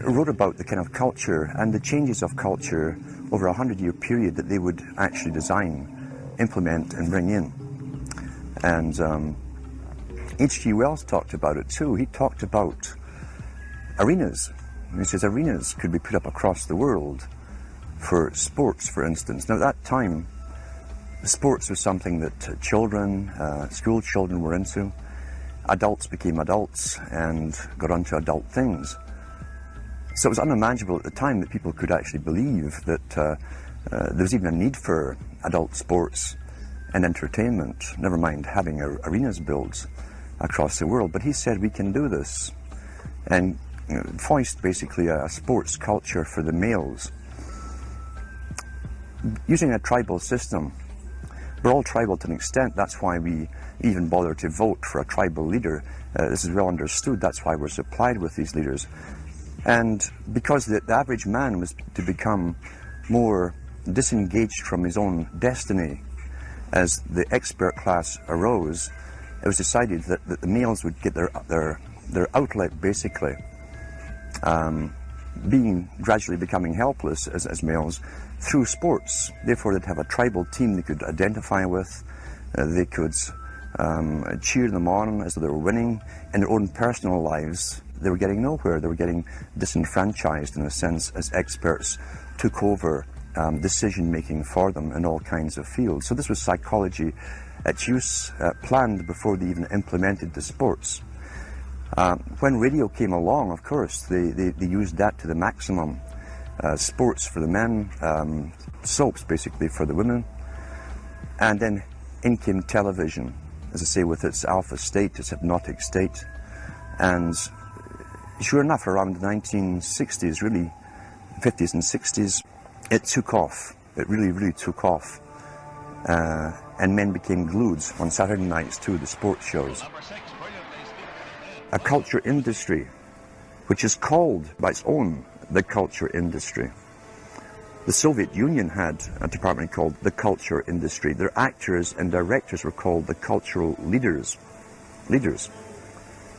wrote about the kind of culture and the changes of culture over a 100-year period that they would actually design, implement and bring in. And H.G. Wells talked about it too. He talked about arenas. He says arenas could be put up across the world for sports, for instance. Now at that time, sports was something that children, school children were into. Adults became adults and got onto adult things. So it was unimaginable at the time that people could actually believe that there was even a need for adult sports and entertainment, never mind having arenas built across the world. But he said we can do this and foist basically a sports culture for the males. Using a tribal system, we're all tribal to an extent. That's why we even bother to vote for a tribal leader. This is well understood. That's why we're supplied with these leaders. And because the average man was to become more disengaged from his own destiny as the expert class arose, it was decided that the males would get their outlet, basically, gradually becoming helpless as males through sports. Therefore, they'd have a tribal team they could identify with. They could cheer them on as they were winning. In their own personal lives, they were getting nowhere. They were getting disenfranchised in a sense as experts took over decision-making for them in all kinds of fields. So this was psychology at use, planned before they even implemented the sports. When radio came along, of course, they used that to the maximum. Sports for the men, soaps basically for the women, and then in came television, as I say, with its alpha state, its hypnotic state. And sure enough, around the 1960s, really, 50s and 60s, it took off. It really, really took off. And men became glued on Saturday nights to the sports shows. A culture industry, which is called by its own the culture industry. The Soviet Union had a department called the culture industry. Their actors and directors were called the cultural leaders,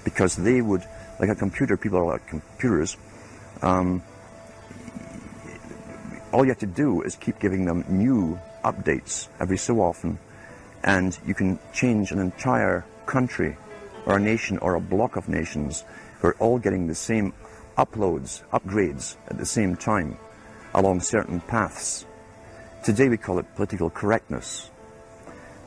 because they would, like a computer, people are like computers, all you have to do is keep giving them new updates every so often, and you can change an entire country or a nation or a block of nations who are all getting the same upgrades at the same time along certain paths. Today we call it political correctness.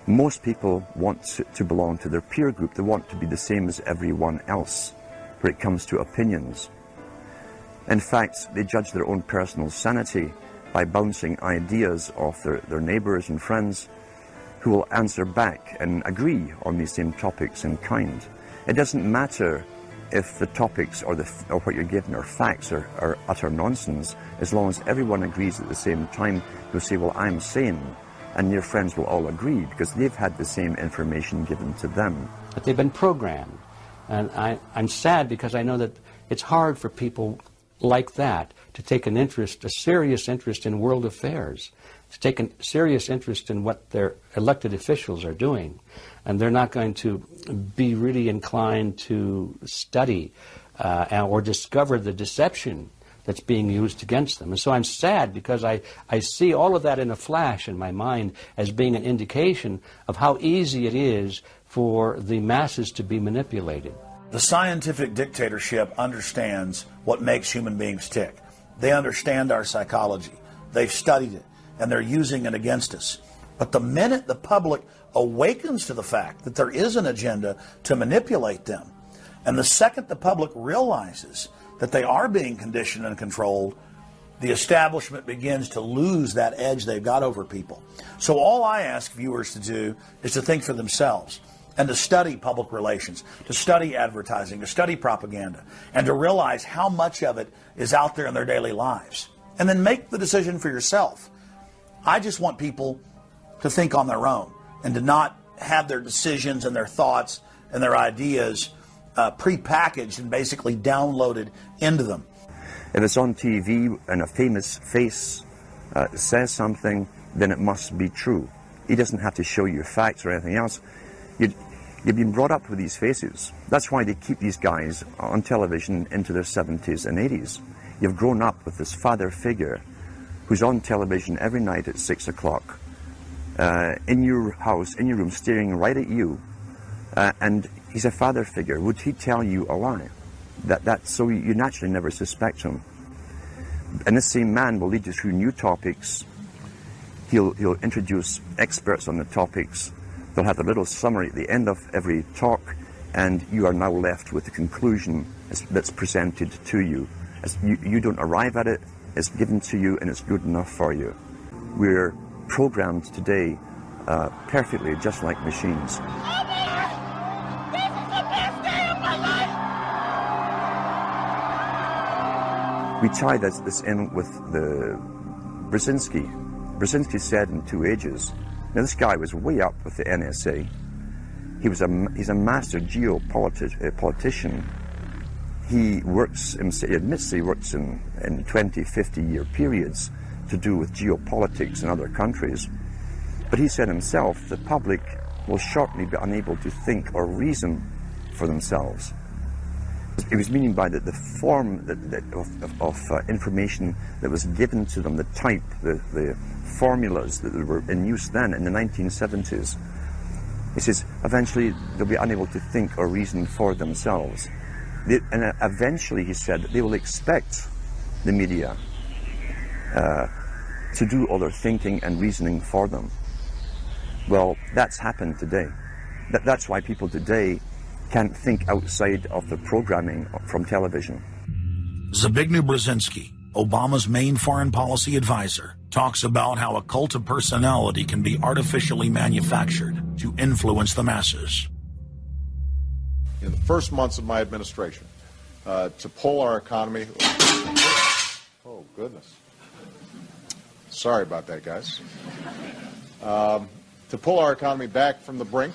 Most people want to belong to their peer group. They want to be the same as everyone else when it comes to opinions. In fact, they judge their own personal sanity by bouncing ideas off their neighbors and friends who will answer back and agree on these same topics in kind. It doesn't matter if the topics or what you're given are facts or utter nonsense, as long as everyone agrees at the same time. You'll say, well, I'm sane, and your friends will all agree because they've had the same information given to them. But they've been programmed, and I'm sad because I know that it's hard for people like that to take an interest, a serious interest in world affairs, to take a serious interest in what their elected officials are doing. And they're not going to be really inclined to study or discover the deception that's being used against them. And so I'm sad because I see all of that in a flash in my mind as being an indication of how easy it is for the masses to be manipulated. The scientific dictatorship understands what makes human beings tick. They understand our psychology. They've studied it, and they're using it against us. But the minute the public awakens to the fact that there is an agenda to manipulate them, and the second the public realizes that they are being conditioned and controlled, the establishment begins to lose that edge they've got over people. So all I ask viewers to do is to think for themselves and to study public relations, to study advertising, to study propaganda, and to realize how much of it is out there in their daily lives. And then make the decision for yourself. I just want people to think on their own and to not have their decisions and their thoughts and their ideas pre-packaged and basically downloaded into them. If it's on TV and a famous face says something, then it must be true. He doesn't have to show you facts or anything else. You've been brought up with these faces. That's why they keep these guys on television into their 70s and 80s. You've grown up with this father figure who's on television every night at 6 o'clock, in your house, in your room, staring right at you, and he's a father figure. Would he tell you a lie? So you naturally never suspect him. And this same man will lead you through new topics. He'll introduce experts on the topics. They'll have a little summary at the end of every talk, and you are now left with the conclusion that's presented to you. You don't arrive at it, it's given to you, and it's good enough for you. We're programmed today perfectly, just like machines. We tie this in with the Brzezinski. Brzezinski said in 2 Ages. Now this guy was way up with the NSA. He's a master geopolitician. He admits he works in 20, 50-year periods to do with geopolitics in other countries. But he said himself, the public will shortly be unable to think or reason for themselves. It was meaning by the form of information that was given to them, the type, the formulas that were in use then in the 1970s. He says, eventually they'll be unable to think or reason for themselves. And eventually, he said, they will expect the media to do all their thinking and reasoning for them. Well, that's happened today. That's why people today can't think outside of the programming from television. Zbigniew Brzezinski, Obama's main foreign policy advisor, talks about how a cult of personality can be artificially manufactured to influence the masses. In the first months of my administration, to pull our economy... Oh, goodness. Sorry about that, guys. To pull our economy back from the brink,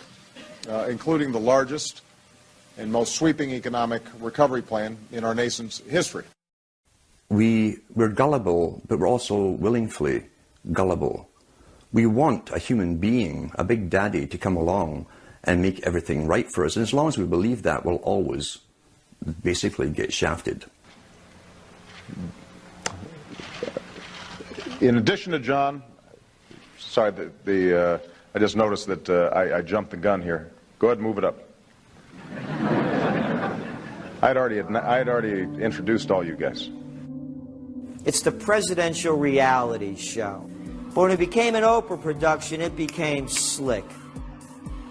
including the largest and most sweeping economic recovery plan in our nation's history. We're gullible, but we're also willingly gullible. We want a human being, a big daddy, to come along and make everything right for us. And as long as we believe that, we'll always basically get shafted. In addition to John, sorry, I just noticed that I jumped the gun here. Go ahead and move it up. I had already introduced all you guys. It's the presidential reality show. But when it became an Oprah production, it became slick.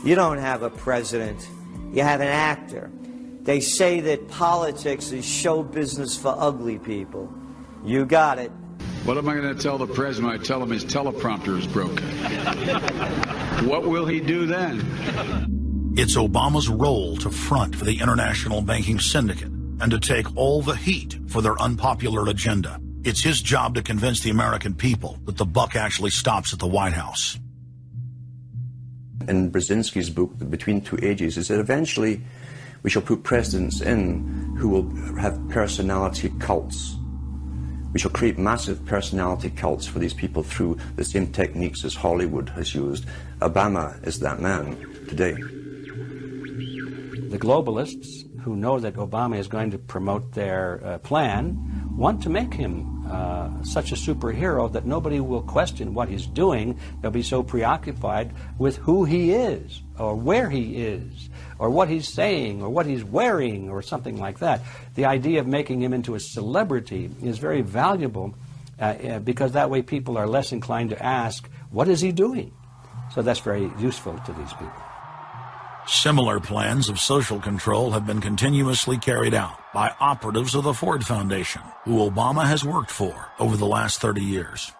You don't have a president, you have an actor. They say that politics is show business for ugly people. You got it. What am I going to tell the president when I tell him his teleprompter is broken? What will he do then? It's Obama's role to front for the international banking syndicate and to take all the heat for their unpopular agenda. It's his job to convince the American people that the buck actually stops at the White House. In Brzezinski's book, Between Two Ages, is that eventually we shall put presidents in who will have personality cults. We shall create massive personality cults for these people through the same techniques as Hollywood has used. Obama is that man today. The globalists, who know that Obama is going to promote their plan, want to make him such a superhero that nobody will question what he's doing. They'll be so preoccupied with who he is, or where he is, or what he's saying, or what he's wearing, or something like that. The idea of making him into a celebrity is very valuable because that way people are less inclined to ask, what is he doing? So that's very useful to these people. Similar plans of social control have been continuously carried out by operatives of the Ford Foundation, who Obama has worked for over the last 30 years.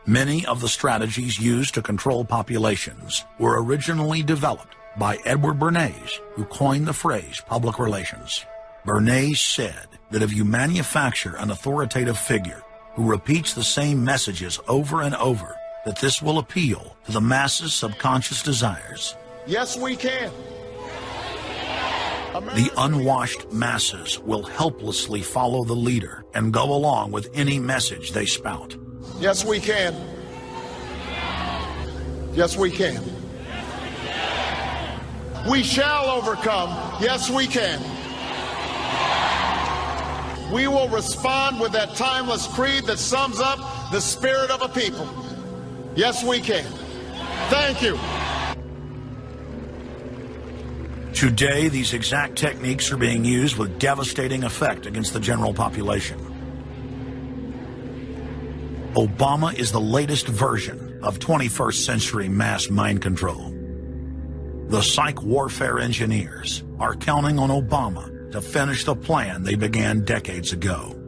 Many of the strategies used to control populations were originally developed by Edward Bernays, who coined the phrase public relations. Bernays said that if you manufacture an authoritative figure who repeats the same messages over and over, that this will appeal to the masses' subconscious desires. Yes, we can. The unwashed masses will helplessly follow the leader and go along with any message they spout. Yes, we can. Yes, we can. We shall overcome. Yes, we can. We will respond with that timeless creed that sums up the spirit of a people. Yes, we can. Thank you. Today, these exact techniques are being used with devastating effect against the general population. Obama is the latest version of 21st century mass mind control. The psych warfare engineers are counting on Obama to finish the plan they began decades ago.